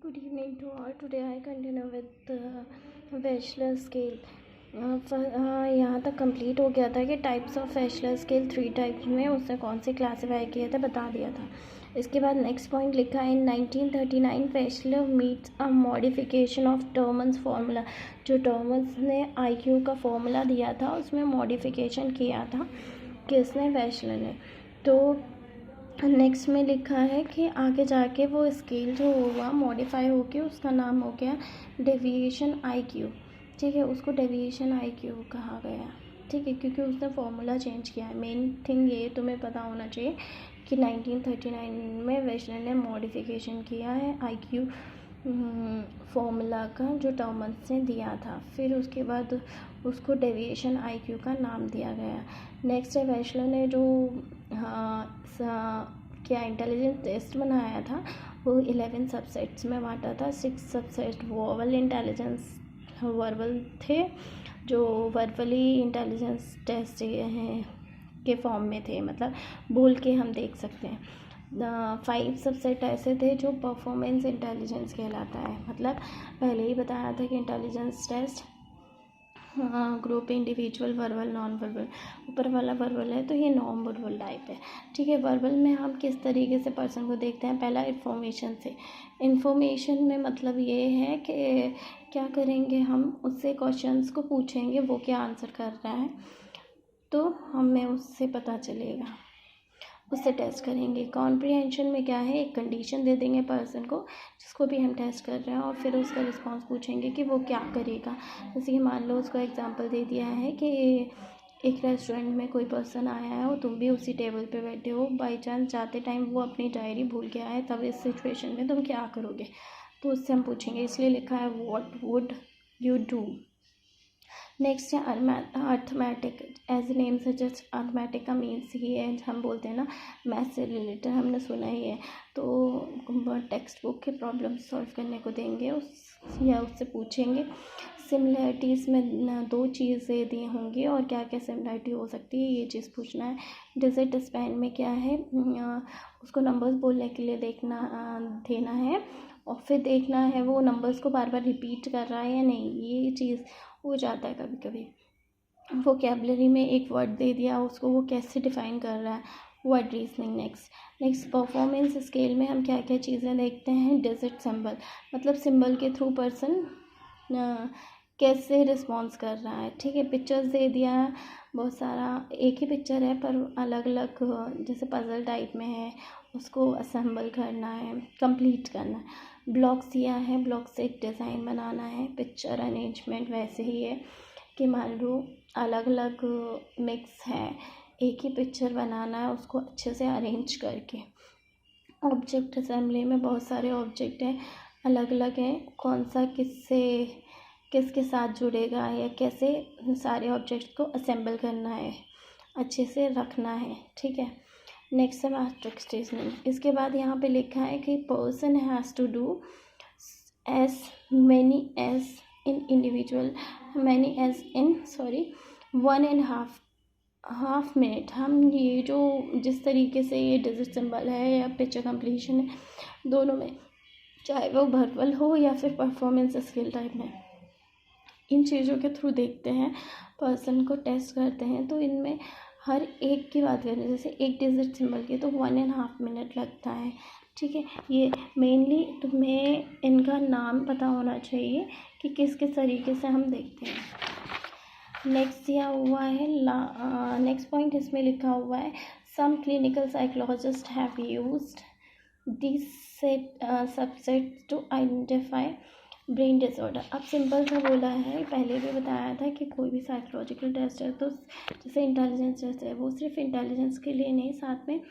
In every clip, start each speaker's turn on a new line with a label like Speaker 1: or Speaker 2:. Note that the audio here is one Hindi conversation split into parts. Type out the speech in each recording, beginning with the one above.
Speaker 1: Good evening to all. Today I continue with Wechsler scale. यहाँ तक कंप्लीट हो गया था कि टाइप्स ऑफ वेशलर स्केल 3 टाइप्स में उसने कौन से क्लासीफाई किए थे बता दिया था। इसके बाद नेक्स्ट पॉइंट लिखा है, in 1939 Wechsler meets a modification of Terman's formula. जो टर्मन्स ने IQ का फॉर्मूला दिया था उसमें मॉडिफिकेशन किया था किसने, वेशलर ने। तो नेक्स्ट में लिखा है कि आगे जाके वो स्केल जो हुआ मॉडिफाई होके उसका नाम हो गया डेविएशन IQ। ठीक है, उसको डेविएशन IQ कहा गया। ठीक है, क्योंकि उसने फॉर्मूला चेंज किया है। मेन थिंग ये तुम्हें पता होना चाहिए कि 1939 में वेशलर ने मॉडिफिकेशन किया है IQ फॉर्मूला का जो टर्मन्स ने दिया था। फिर उसके बाद उसको डेविएशन IQ का नाम दिया गया। नेक्स्ट है, वेशलर ने जो क्या इंटेलिजेंस टेस्ट बनाया था वो 11 सबसेट्स में बांटा था। 6 सबसेट वर्बल इंटेलिजेंस वर्बल थे जो वर्बली इंटेलिजेंस टेस्ट के फॉर्म में थे, मतलब बोल के हम देख सकते हैं। 5 सबसेट ऐसे थे जो परफॉर्मेंस इंटेलिजेंस कहलाता है। मतलब पहले ही बताया था कि intelligence test group individual verbal non verbal. ऊपर वाला वर्बल है तो ये नॉन वर्बल टाइप है। ठीक है, वर्बल में हम किस तरीके से पर्सन को देखते हैं, पहला इन्फॉर्मेशन से। इन्फॉर्मेशन में मतलब ये है कि क्या करेंगे, हम उससे क्वेश्चंस को पूछेंगे, वो क्या आंसर कर रहा है तो हमें उससे पता चलेगा, उससे टेस्ट करेंगे। कॉम्प्रिहेंशन में क्या है, एक कंडीशन दे देंगे पर्सन को जिसको भी हम टेस्ट कर रहे हैं और फिर उसका रिस्पांस पूछेंगे कि वो क्या करेगा। जैसे कि मान लो उसको एग्जांपल दे दिया है कि एक रेस्टोरेंट में कोई पर्सन आया है और तुम भी उसी टेबल पे बैठे हो, बाई चांस जाते टाइम वो अपनी डायरी भूल गया है, तब इस सिचुएशन में तुम क्या करोगे, तो उससे हम पूछेंगे। इसलिए लिखा है what would you do. Next है arithmetic. As name suggest, arithmetic का मीन्स ही है, हम बोलते हैं ना मैथ से रिलेटेड, हमने सुना ही है। तो टेक्स्ट बुक के प्रॉब्लम सॉल्व करने को देंगे या उससे पूछेंगे। सिमिलरिटीज़ में 2 चीज़ें दी होंगी और क्या क्या सिमिलरिटी हो सकती है ये चीज़ पूछना है। डिजिट स्पैन में क्या है, उसको नंबर्स बोलने के लिए देना है और फिर देखना है वो नंबर्स को बार बार रिपीट कर रहा है या नहीं। ये चीज़ हो जाता है कभी कभी। वोकैबुलरी में एक वर्ड दे दिया, उसको वो कैसे डिफ़ाइन कर रहा है, word reasoning. Next performance scale में हम क्या क्या चीज़ें देखते हैं, डिजिट सिंबल, मतलब सिंबल के थ्रू पर्सन कैसे रिस्पॉन्स कर रहा है। ठीक है, पिक्चर्स दे दिया है बहुत सारा, एक ही पिक्चर है पर अलग अलग जैसे पजल टाइप में है, उसको असेंबल करना है, कंप्लीट करना है। ब्लॉक्स दिया है, ब्लॉक से एक डिज़ाइन बनाना है। पिक्चर अरेंजमेंट वैसे ही है कि मान लो अलग अलग मिक्स है, एक ही पिक्चर बनाना है उसको अच्छे से अरेंज करके। ऑब्जेक्ट असेंबली में बहुत सारे ऑब्जेक्ट हैं, अलग अलग हैं, कौन सा किसके साथ जुड़ेगा या कैसे सारे ऑब्जेक्ट्स को असेंबल करना है, अच्छे से रखना है। ठीक है, नेक्स्ट है मैट्रिक्स रीजनिंग। इसके बाद यहाँ पे लिखा है कि person has to do as many as in individual many as in 1.5 minute. हम ये जो जिस तरीके से ये डिजिट सिंबल है या पिक्चर कंप्लीशन है, दोनों में, चाहे वो वर्बल हो या फिर परफॉर्मेंस स्किल टाइप में, इन चीज़ों के थ्रू देखते हैं, पर्सन को टेस्ट करते हैं। तो इनमें हर एक की बात करें, जैसे एक डिजिट सिंबल की तो 1.5 मिनट लगता है। ठीक है, ये मेनली तुम्हें इनका नाम पता होना चाहिए कि किस किस तरीके से हम देखते हैं। नेक्स्ट दिया हुआ है नेक्स्ट पॉइंट इसमें लिखा हुआ है, some clinical psychologist have used this subset to identify brain disorder. अब सिंपल सा बोला है, पहले भी बताया था कि कोई भी साइकोलॉजिकल टेस्ट है तो जैसे इंटेलिजेंस टेस्ट है वो सिर्फ इंटेलिजेंस के लिए नहीं, साथ में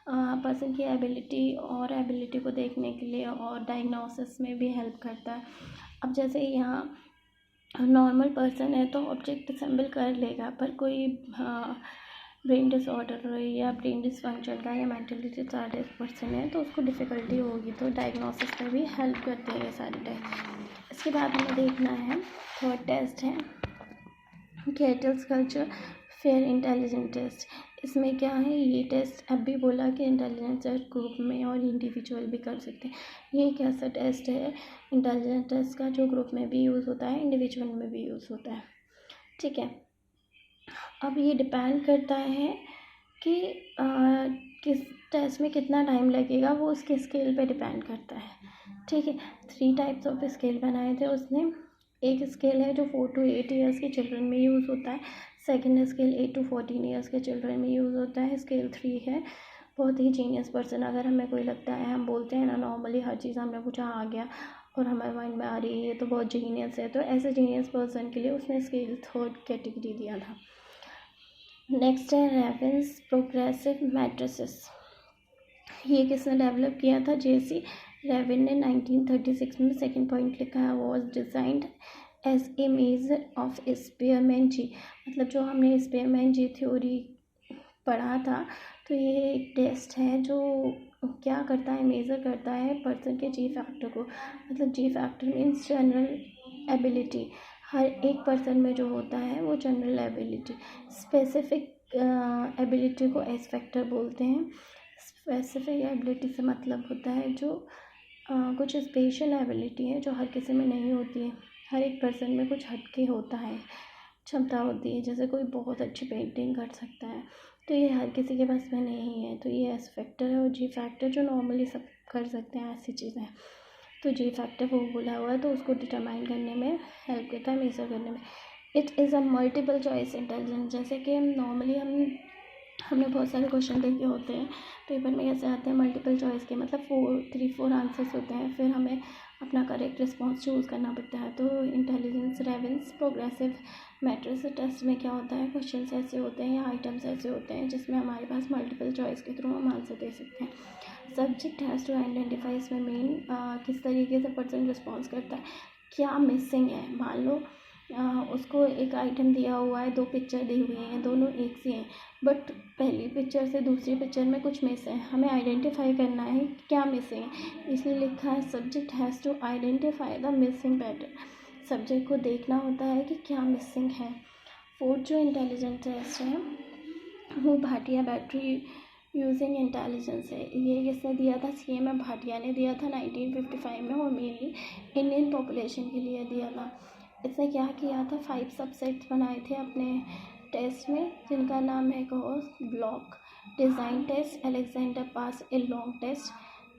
Speaker 1: पर्सन की एबिलिटी को देखने के लिए और डायग्नोसिस में भी हेल्प करता है। अब जैसे यहाँ नॉर्मल पर्सन है तो ऑब्जेक्ट असेंबल कर लेगा, पर कोई ब्रेन डिसऑर्डर या ब्रेन डिसफंक्शन का या मेंटली रिटार्डेड पर्सन है तो उसको डिफ़िकल्टी होगी, तो डायग्नोसिस में भी हेल्प करते हैं ये सारे टेस्ट। इसके बाद हमें देखना है, थर्ड टेस्ट है Cattell's culture fair intelligent test. इसमें क्या है, ये टेस्ट अब भी बोला कि इंटेलिजेंस टेस्ट ग्रुप में और इंडिविजुअल भी कर सकते हैं। ये एक ऐसा टेस्ट है इंटेलिजेंस टेस्ट का जो ग्रुप में भी यूज़ होता है, इंडिविजुअल में भी यूज़ होता है। ठीक है, अब ये डिपेंड करता है कि किस टेस्ट में कितना टाइम लगेगा, वो उसके स्केल पे डिपेंड करता है। ठीक है, 3 टाइप्स ऑफ स्केल बनाए थे उसने। एक स्केल है जो 4 to 8 ईयर्स के चिल्ड्रन में यूज़ होता है। सेकंड स्केल 8 to 14 ईयर्स के चिल्ड्रन में यूज़ होता है। स्केल 3 है बहुत ही जीनियस पर्सन। अगर हमें कोई लगता है, हम बोलते हैं ना नॉर्मली हर चीज़ हमने पूछा आ गया और हमारे माइंड में आ रही है ये तो बहुत जीनियस है, तो ऐसे जीनियस पर्सन के लिए उसने स्केल 3rd कैटेगरी दिया था। नेक्स्ट है रेवेंस प्रोग्रेसिव मैट्रिसेस। ये किसने डेवलप किया था? जेसी रेविन ने 1936 में। सेकंड पॉइंट लिखा है was designed as a measure of Spearman G. मतलब जो हमने स्पेयरमैन जी थ्योरी पढ़ा था, तो ये एक टेस्ट है जो क्या करता है, मेज़र करता है पर्सन के जी फैक्टर को। मतलब G factor means general ability. हर एक पर्सन में जो होता है वो जनरल एबिलिटी। स्पेसिफिक एबिलिटी को एस फैक्टर बोलते हैं। स्पेसिफिक एबिलिटी से मतलब होता है जो कुछ स्पेशल एबिलिटी है जो हर किसी में नहीं होती है। हर एक पर्सन में कुछ हटके होता है, क्षमता होती है। जैसे कोई बहुत अच्छी पेंटिंग कर सकता है, तो ये हर किसी के पास में नहीं है, तो ये एस फैक्टर है। और जी फैक्टर जो नॉर्मली सब कर सकते हैं ऐसी चीज़ें, तो जी फैक्टर वो बोला हुआ है, तो उसको डिटरमाइन करने में हेल्प करता है, मेजर करने में। It is a multiple choice intelligence. जैसे कि नॉर्मली हमने बहुत सारे क्वेश्चन देखे होते हैं पेपर में, कैसे आते हैं मल्टीपल चॉइस के, मतलब 4 आंसर्स होते हैं, फिर हमें अपना करेक्ट रिस्पॉन्स चूज़ करना पड़ता है। तो intelligence Raven's progressive matrix test में क्या होता है, क्वेश्चन ऐसे होते हैं या आइटम्स ऐसे होते हैं जिसमें हमारे पास मल्टीपल चॉइस के थ्रू हम आंसर दे सकते हैं। सब्जेक्ट हैज़ टू आइडेंटिफाई, इसमें मेन किस तरीके से पर्सन रिस्पॉन्स करता है, क्या मिसिंग है। मान लो उसको एक आइटम दिया हुआ है, 2 पिक्चर दी हुई हैं, दोनों एक सी हैं, बट पहली पिक्चर से दूसरी पिक्चर में कुछ मिस है, हमें आइडेंटिफाई करना है क्या मिसिंग है। इसलिए लिखा है subject has to identify the missing pattern. Subject को देखना होता है कि क्या मिसिंग है। 4th जो इंटेलिजेंट टेस्ट है वो भाटिया बैटरी यूजिंग इंटेलिजेंस है। ये किसने दिया था? CMM भाटिया ने दिया था 1955 में, और मेनली इंडियन पॉपुलेशन के लिए दिया था। इसने क्या किया था, 5 सबसेट्स बनाए थे अपने टेस्ट में, जिनका नाम है Kohs block design test, Alexander passalong test,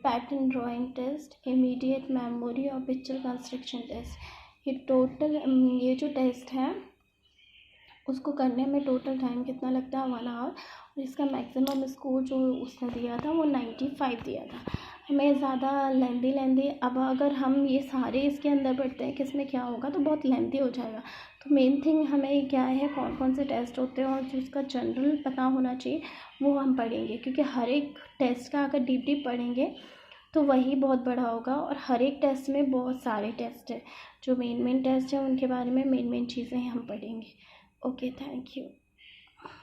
Speaker 1: pattern drawing test, immediate memory और पिक्चर कंस्ट्रक्शन टेस्ट। ये टोटल ये जो टेस्ट है उसको करने में टोटल टाइम कितना लगता है? 1 आवर। और इसका मैक्सिमम स्कोर जो उसने दिया था वो 95 दिया था। हमें ज़्यादा लेंदी अब अगर हम ये सारे इसके अंदर पढ़ते हैं कि इसमें क्या होगा तो बहुत लेंदी हो जाएगा। तो मेन थिंग हमें क्या है, कौन कौन से टेस्ट होते हैं और जिसका जनरल पता होना चाहिए वो हम पढ़ेंगे, क्योंकि हर एक टेस्ट का अगर डीप पढ़ेंगे तो वही बहुत बड़ा होगा। और हर एक टेस्ट में बहुत सारे टेस्ट है, जो मेन टेस्ट है उनके बारे में मेन चीज़ें हम पढ़ेंगे। Okay, thank you.